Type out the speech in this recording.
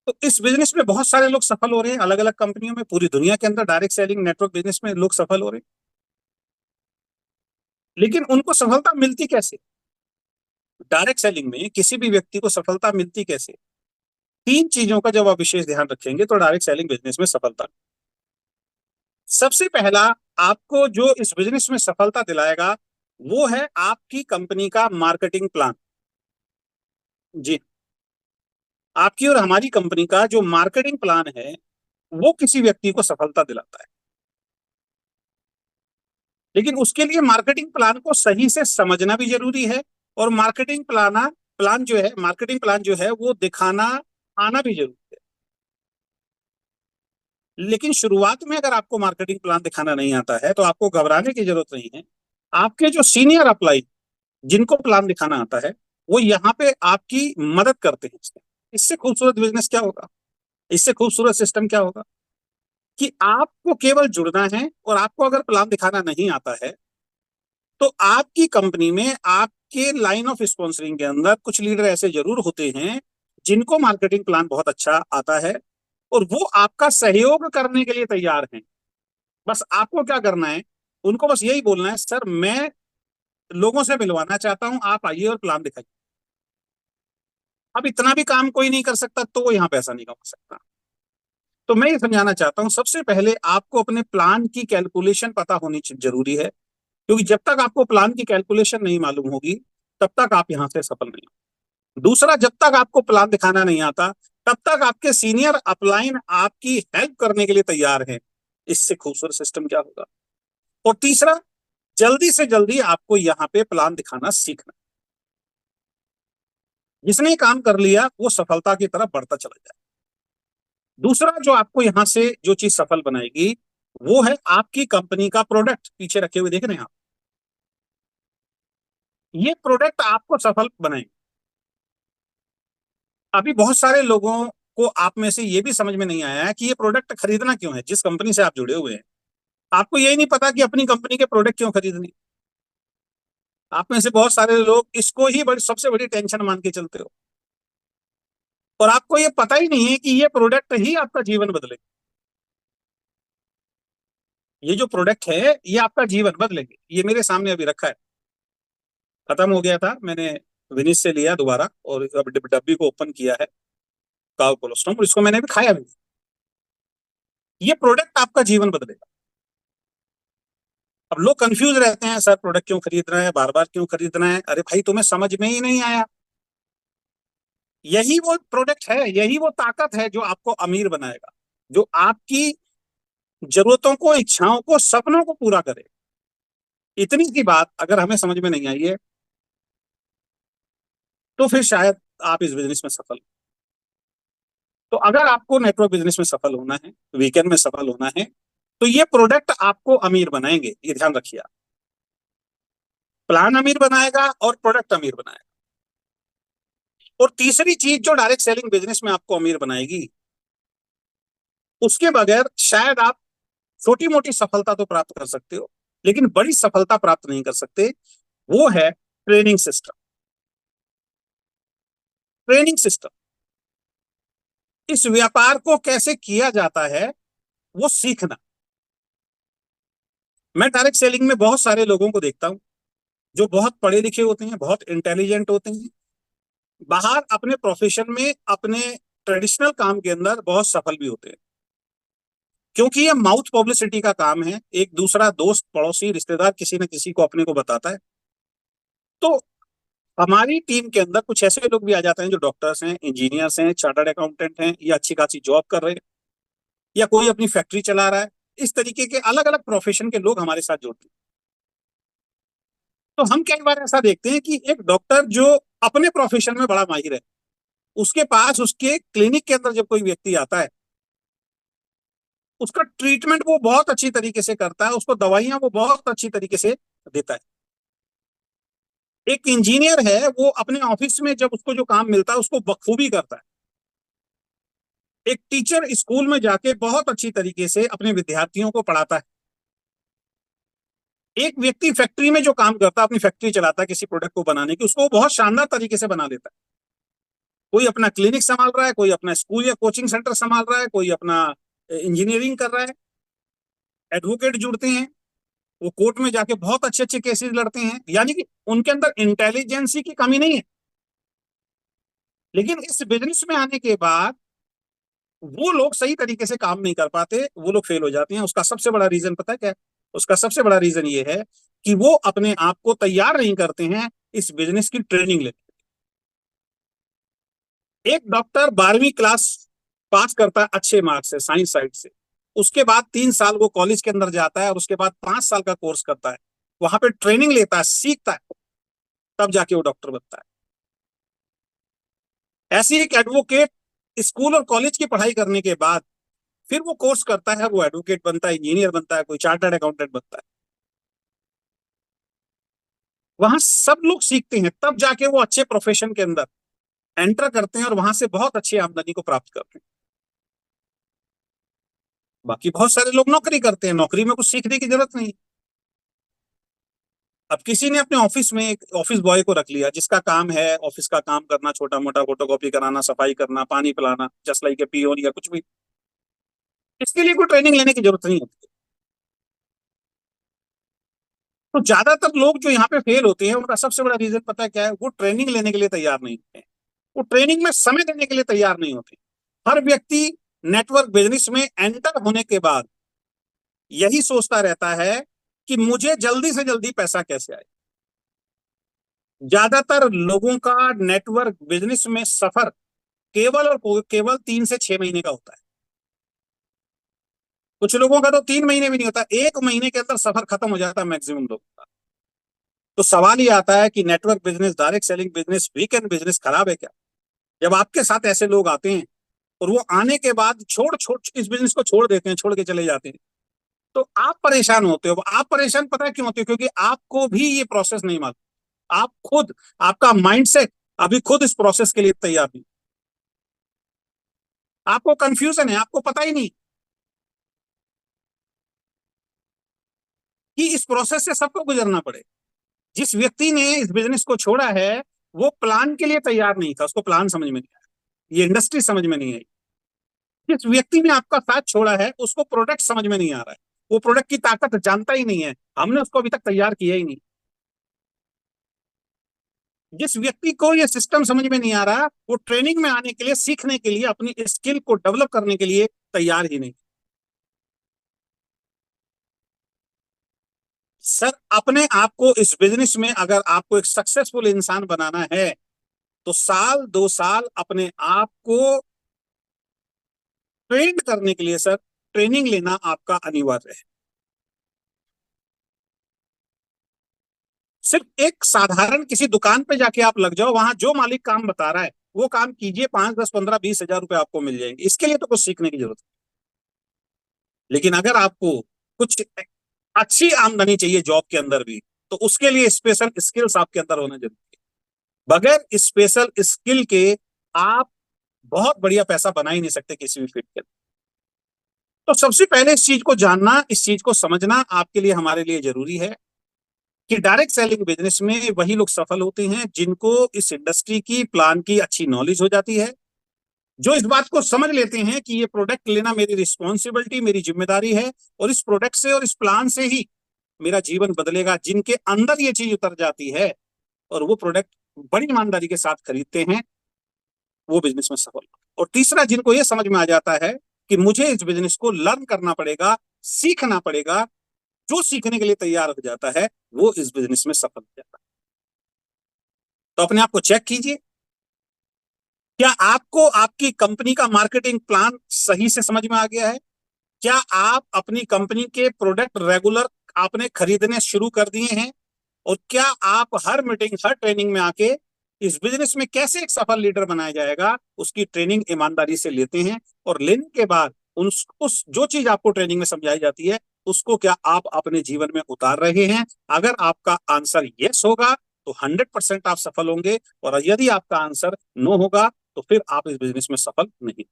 तो इस बिजनेस में बहुत सारे लोग सफल हो रहे हैं, अलग अलग कंपनियों में, पूरी दुनिया के अंदर डायरेक्ट सेलिंग नेटवर्क बिजनेस में लोग सफल हो रहे हैं। लेकिन उनको सफलता मिलती कैसे? डायरेक्ट सेलिंग में किसी भी व्यक्ति को सफलता मिलती कैसे? तीन चीजों का जब आप विशेष ध्यान रखेंगे तो डायरेक्ट सेलिंग बिजनेस में सफलता। सबसे पहला, आपको जो इस बिजनेस में सफलता दिलाएगा वो है आपकी कंपनी का मार्केटिंग प्लान। जी, आपकी और हमारी कंपनी का जो मार्केटिंग प्लान है वो किसी व्यक्ति को सफलता दिलाता है। लेकिन उसके लिए मार्केटिंग प्लान को सही से समझना भी जरूरी है, और मार्केटिंग प्लान जो है वो दिखाना आना भी जरूरी है। लेकिन शुरुआत में अगर आपको मार्केटिंग प्लान दिखाना नहीं आता है तो आपको घबराने की जरूरत नहीं है। आपके जो सीनियर अप्लाई, जिनको प्लान दिखाना आता है, वो यहाँ पे आपकी मदद करते हैं। इससे खूबसूरत बिजनेस क्या होगा, इससे खूबसूरत सिस्टम क्या होगा कि आपको केवल जुड़ना है, और आपको अगर प्लान दिखाना नहीं आता है तो आपकी कंपनी में आपके लाइन ऑफ स्पॉन्सरिंग के अंदर कुछ लीडर ऐसे जरूर होते हैं जिनको मार्केटिंग प्लान बहुत अच्छा आता है, और वो आपका सहयोग करने के लिए तैयार हैं। बस आपको क्या करना है, उनको बस यही बोलना है, सर मैं लोगों से मिलवाना चाहता हूं, आप आइए और प्लान दिखाइए। अब इतना भी काम कोई नहीं कर सकता तो वो यहाँ पैसा नहीं कमा सकता। तो मैं ये समझाना चाहता हूँ, सबसे पहले आपको अपने प्लान की कैलकुलेशन पता होनी जरूरी है, क्योंकि जब तक आपको प्लान की कैलकुलेशन नहीं मालूम होगी तब तक आप यहां से सफल नहीं हो। दूसरा, जब तक आपको प्लान दिखाना नहीं आता तब तक आपके सीनियर अपलाइन आपकी हेल्प करने के लिए तैयार हैं। इससे खूबसूरत सिस्टम क्या होगा? और तीसरा, जल्दी से जल्दी आपको यहाँ पे प्लान दिखाना सीखना। जिसने काम कर लिया वो सफलता की तरफ बढ़ता चला जाए। दूसरा, जो आपको यहां से जो चीज सफल बनाएगी वो है आपकी कंपनी का प्रोडक्ट। पीछे रखे हुए देख रहे हैं आप, ये प्रोडक्ट आपको सफल बनाएंगे। अभी बहुत सारे लोगों को आप में से ये भी समझ में नहीं आया है कि ये प्रोडक्ट खरीदना क्यों है। जिस कंपनी से आप जुड़े हुए हैं आपको यही नहीं पता कि अपनी कंपनी के प्रोडक्ट क्यों खरीदने। आप में से बहुत सारे लोग इसको ही बड़ी सबसे बड़ी टेंशन मान के चलते हो, और आपको ये पता ही नहीं है कि ये प्रोडक्ट ही आपका जीवन बदलेगा। ये जो प्रोडक्ट है ये आपका जीवन बदलेंगे। ये मेरे सामने अभी रखा है, खत्म हो गया था, मैंने विनीत से लिया दोबारा और अब डब्बी को ओपन किया है, काव कोलोस्ट्रॉम, और इसको मैंने भी खाया भी। ये प्रोडक्ट आपका जीवन बदलेगा। अब लोग कंफ्यूज रहते हैं, सर प्रोडक्ट क्यों खरीदना है, बार बार क्यों खरीदना है। अरे भाई, तुम्हें समझ में ही नहीं आया। यही वो प्रोडक्ट है, यही वो ताकत है जो आपको अमीर बनाएगा, जो आपकी जरूरतों को, इच्छाओं को, सपनों को पूरा करे। इतनी सी बात अगर हमें समझ में नहीं आई है तो फिर शायद आप इस बिजनेस में सफल। तो अगर आपको नेटवर्क बिजनेस में सफल होना है, वीकेंड में सफल होना है, तो ये प्रोडक्ट आपको अमीर बनाएंगे, ये ध्यान रखिए आप। प्लान अमीर बनाएगा और प्रोडक्ट अमीर बनाएगा। और तीसरी चीज जो डायरेक्ट सेलिंग बिजनेस में आपको अमीर बनाएगी, उसके बगैर शायद आप छोटी मोटी सफलता तो प्राप्त कर सकते हो लेकिन बड़ी सफलता प्राप्त नहीं कर सकते। वो है ट्रेनिंग सिस्टम। ट्रेनिंग सिस्टम, इस व्यापार को कैसे किया जाता है वो सीखना। मैं डायरेक्ट सेलिंग में बहुत सारे लोगों को देखता हूं जो बहुत पढ़े लिखे होते हैं, बहुत इंटेलिजेंट होते हैं, बाहर अपने प्रोफेशन में, अपने ट्रेडिशनल काम के अंदर बहुत सफल भी होते हैं, क्योंकि ये माउथ पब्लिसिटी का काम है। एक दूसरा दोस्त, पड़ोसी, रिश्तेदार किसी न किसी को अपने को बताता है। तो हमारी टीम के अंदर कुछ ऐसे लोग भी आ जाते हैं जो डॉक्टर्स हैं, इंजीनियर्स हैं, चार्टर्ड अकाउंटेंट हैं, या अच्छी खासी जॉब कर रहे हैं, या कोई अपनी फैक्ट्री चला रहा है। इस तरीके के अलग अलग प्रोफेशन के लोग हमारे साथ जुड़ते हैं। तो हम कई बार ऐसा देखते हैं कि एक डॉक्टर जो अपने प्रोफेशन में बड़ा माहिर है, उसके पास उसके क्लिनिक के अंदर जब कोई व्यक्ति आता है, उसका ट्रीटमेंट वो बहुत अच्छी तरीके से करता है, उसको दवाइयां वो बहुत अच्छी तरीके से देता है। एक इंजीनियर है, वो अपने ऑफिस में जब उसको जो काम मिलता है उसको बखूबी करता है। एक टीचर स्कूल में जाके बहुत अच्छी तरीके से अपने विद्यार्थियों को पढ़ाता है। एक व्यक्ति फैक्ट्री में जो काम करता है, अपनी फैक्ट्री चलाता है किसी प्रोडक्ट को बनाने की, उसको बहुत शानदार तरीके से बना देता है। कोई अपना क्लिनिक संभाल रहा है, कोई अपना स्कूल या कोचिंग सेंटर संभाल रहा है, कोई अपना इंजीनियरिंग कर रहा है। एडवोकेट जुड़ते हैं, वो कोर्ट में जाके बहुत अच्छे अच्छे केसेस लड़ते हैं, यानी कि उनके अंदर इंटेलिजेंसी की कमी नहीं है। लेकिन इस बिजनेस में आने के बाद वो लोग सही तरीके से काम नहीं कर पाते, वो लोग फेल हो जाते हैं। उसका सबसे बड़ा रीजन पता है क्या है? उसका सबसे बड़ा रीजन ये है कि वो अपने आप को तैयार नहीं करते हैं इस बिजनेस की ट्रेनिंग लेने। एक डॉक्टर 12वीं क्लास पास करता है अच्छे मार्क्स से, साइंस साइड से, उसके बाद 3 साल वो कॉलेज के अंदर जाता है और उसके बाद 5 साल का कोर्स करता है, वहां पे ट्रेनिंग लेता है, सीखता है, तब जाके वो डॉक्टर बनता है। ऐसे एक एडवोकेट स्कूल और कॉलेज की पढ़ाई करने के बाद फिर वो कोर्स करता है, वो एडवोकेट बनता है, इंजीनियर बनता है, कोई चार्टर्ड अकाउंटेंट बनता है। वहां सब लोग सीखते हैं, तब जाके वो अच्छे प्रोफेशन के अंदर एंटर करते हैं और वहां से बहुत अच्छी आमदनी को प्राप्त करते हैं। बाकी बहुत सारे लोग नौकरी करते हैं, नौकरी में कुछ सीखने की जरूरत नहीं। अब किसी ने अपने ऑफिस में एक ऑफिस बॉय को रख लिया जिसका काम है ऑफिस का काम करना, छोटा मोटा फोटोकॉपी कराना, सफाई करना, पानी पिलाना, जस्ट लाइक ए पीओन या कुछ भी। इसके लिए कोई ट्रेनिंग लेने की जरूरत नहीं होती। तो ज्यादातर लोग जो यहाँ पे फेल होते हैं उनका सबसे बड़ा रीजन पता है क्या है? वो ट्रेनिंग लेने के लिए तैयार नहीं होते हैं, वो ट्रेनिंग में समय देने के लिए तैयार नहीं होते। हर व्यक्ति नेटवर्क बिजनेस में एंटर होने के बाद यही सोचता रहता है कि मुझे जल्दी से जल्दी पैसा कैसे आए। ज्यादातर लोगों का नेटवर्क बिजनेस में सफर केवल और केवल 3 से 6 महीने का होता है। कुछ लोगों का तो 3 महीने भी नहीं होता, 1 महीने के अंदर सफर खत्म हो जाता है मैक्सिमम लोगों का। तो सवाल ये आता है कि network business, direct selling business, weekend business खराब है क्या? जब आपके साथ ऐसे लोग आते हैं और वो आने के बाद छोड़ छोड़ इस बिजनेस को छोड़ देते हैं, छोड़ के चले जाते हैं, तो आप परेशान होते हो। आप परेशान पता है क्यों होते हो? क्योंकि आपको भी ये प्रोसेस नहीं मालूम। आप खुद, आपका माइंडसेट अभी खुद इस प्रोसेस के लिए तैयार नहीं। आपको कंफ्यूजन है, आपको पता ही नहीं कि इस प्रोसेस से सबको गुजरना पड़े। जिस व्यक्ति ने इस बिजनेस को छोड़ा है वो प्लान के लिए तैयार नहीं था, उसको प्लान समझ में नहीं आया, ये इंडस्ट्री समझ में नहीं आई। जिस व्यक्ति ने आपका साथ छोड़ा है उसको प्रोडक्ट समझ में नहीं आ रहा है, वो प्रोडक्ट की ताकत जानता ही नहीं है, हमने उसको अभी तक तैयार किया ही नहीं। जिस व्यक्ति को ये सिस्टम समझ में नहीं आ रहा वो ट्रेनिंग में आने के लिए, सीखने के लिए, अपनी स्किल को डेवलप करने के लिए तैयार ही नहीं। सर, अपने आप को इस बिजनेस में अगर आपको एक सक्सेसफुल इंसान बनाना है तो 1-2 साल अपने आप को ट्रेन करने के लिए सर ट्रेनिंग लेना आपका अनिवार्य है। सिर्फ एक साधारण किसी दुकान पे जाके आप लग जाओ, वहां जो मालिक काम बता रहा है वो काम कीजिए, 5, 10, 15, 20 हजार रुपए आपको मिल जाएंगे, इसके लिए तो कुछ सीखने की जरूरत है। लेकिन अगर आपको कुछ अच्छी आमदनी चाहिए जॉब के अंदर भी, तो उसके लिए स्पेशल स्किल्स आपके अंदर होना जरूरी है। बगैर स्पेशल स्किल के आप बहुत बढ़िया पैसा बना ही नहीं सकते किसी भी फील्ड के अंदर। तो सबसे पहले इस चीज को जानना, इस चीज को समझना आपके लिए, हमारे लिए जरूरी है कि डायरेक्ट सेलिंग बिजनेस में वही लोग सफल होते हैं जिनको इस इंडस्ट्री की, प्लान की अच्छी नॉलेज हो जाती है, जो इस बात को समझ लेते हैं कि ये प्रोडक्ट लेना मेरी रिस्पॉन्सिबिलिटी, मेरी जिम्मेदारी है, और इस प्रोडक्ट से और इस प्लान से ही मेरा जीवन बदलेगा। जिनके अंदर ये चीज उतर जाती है और वो प्रोडक्ट बड़ी ईमानदारी के साथ खरीदते हैं, वो बिजनेस में सफल। और तीसरा, जिनको ये समझ में आ जाता है कि मुझे इस बिजनेस को लर्न करना पड़ेगा, सीखना पड़ेगा, जो सीखने के लिए तैयार हो जाता है वो इस बिजनेस में सफल हो जाता है। तो अपने आप को चेक कीजिए, क्या आपको आपकी कंपनी का मार्केटिंग प्लान सही से समझ में आ गया है? क्या आप अपनी कंपनी के प्रोडक्ट रेगुलर आपने खरीदने शुरू कर दिए हैं? और क्या आप हर मीटिंग, हर ट्रेनिंग में आके इस बिजनेस में कैसे एक सफल लीडर बनाया जाएगा उसकी ट्रेनिंग ईमानदारी से लेते हैं? और लेने के बाद उस जो चीज आपको ट्रेनिंग में समझाई जाती है उसको क्या आप अपने जीवन में उतार रहे हैं? अगर आपका आंसर यस होगा तो 100% आप सफल होंगे, और यदि आपका आंसर नो होगा तो फिर आप इस बिजनेस में सफल नहीं।